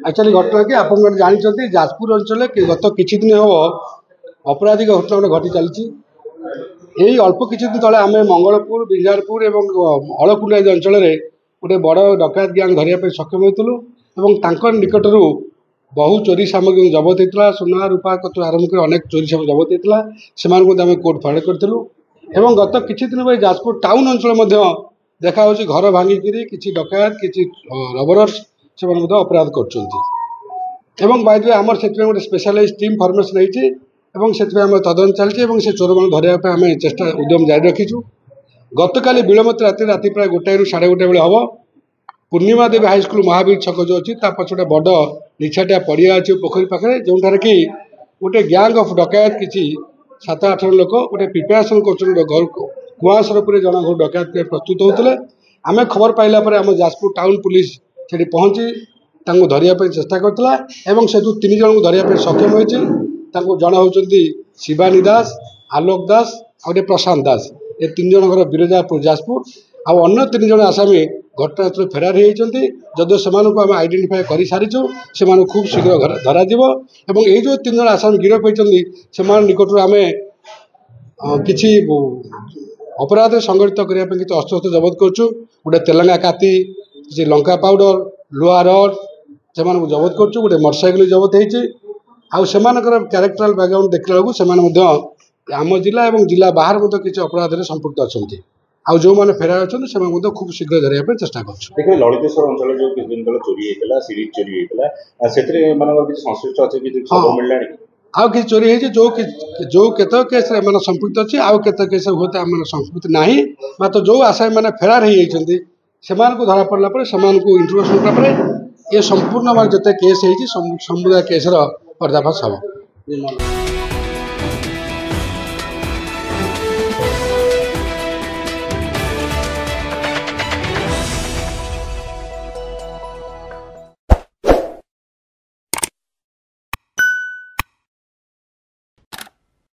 Actually घटना कि आप जानते जाजपुर अंचल गत किछि दिन हम अपराधिक घटना गोटे घटी चली। यही अल्प किछि दिन तले आम मंगलपुर बिंजारपुर और अलकुंडा अंचल गोटे बड़ डकायत गैंग धरने सक्षम होता निकटर बहु चोरी सामग्री जबत होता सुना रूपा कत आरंभ कर अनेक चोरी सब जबत होता से कोर्ट फरेड करूँ। गत किछि दिन भाई जाजपुर टाउन अंचल देखा घर भांगिकी किसी डकायत किसी रबरर्स से अपराध कर आमर से गोटे स्पेशलाइज टीम फर्मेसन होती तदंत चलती से चोर मान धरने आम चेष्टा उद्यम जारी रखीचु। गत काली विलंबित राति प्राय 1 ରୁ 1:30 बेले हम पूर्णिमा देवी हाईस्कल महावीर छक जो अच्छी पछे बड़ निछाटिया पड़िया अच्छी पोखरी पाखे जो कि गोटे गैंग ऑफ डकायत किसी 7-8 लोक गोटे प्रिपेरेसन कर कुआसरपुर जन घर डकायत प्रस्तुत होते आम खबर पाइला आम जाजपुर टाउन पुलिस से पहुँची धरने चेष्टा करता से 3 जन को धरने सक्षम होती जन होती शिवानी दास आलोक दास और प्रशांत दास ये 3 जन बिरजापुर जाजपुर अन्य 3 जन आसामी घटनास्थल फेरार होती जदिव से आम आइडेंटिफाई कर सारीचु से खूब शीघ्र धर ये जो 3 जन आसामी गिरफ होती से निकटर आम किसी अपराध संगठित करने किसी अस्त्र जबत करुँ गोटे तेलंगा काती किसी लंका पाउडर लुहा रड से जबत करुँ गोटे मोटरसाइकिल जबत होकर क्यारेक्टराल बैकग्राउंड देखला बेलू से आम जिला और जिला बाहर किसी अपराध में संपुक्त अच्छा आउ जो मैंने फेरार अच्छा से खूब शीघ्र धरने चेष्टा कर ललितेश्वर अंचल जो किसी दिन तले चोरी होता सीरीज चोरी होता संश्लिष्ट अच्छे आउ कि चोरी है जो केत केस संपुक्त अच्छी आउ केत केस होता संस्कृत ना मात्र जो आसामी मैंने फेरार होती से धरा पड़ा इंट्रोगेसन कला ये संपूर्ण मान जिते केस समुदाय केसर पर्दाफाश हम।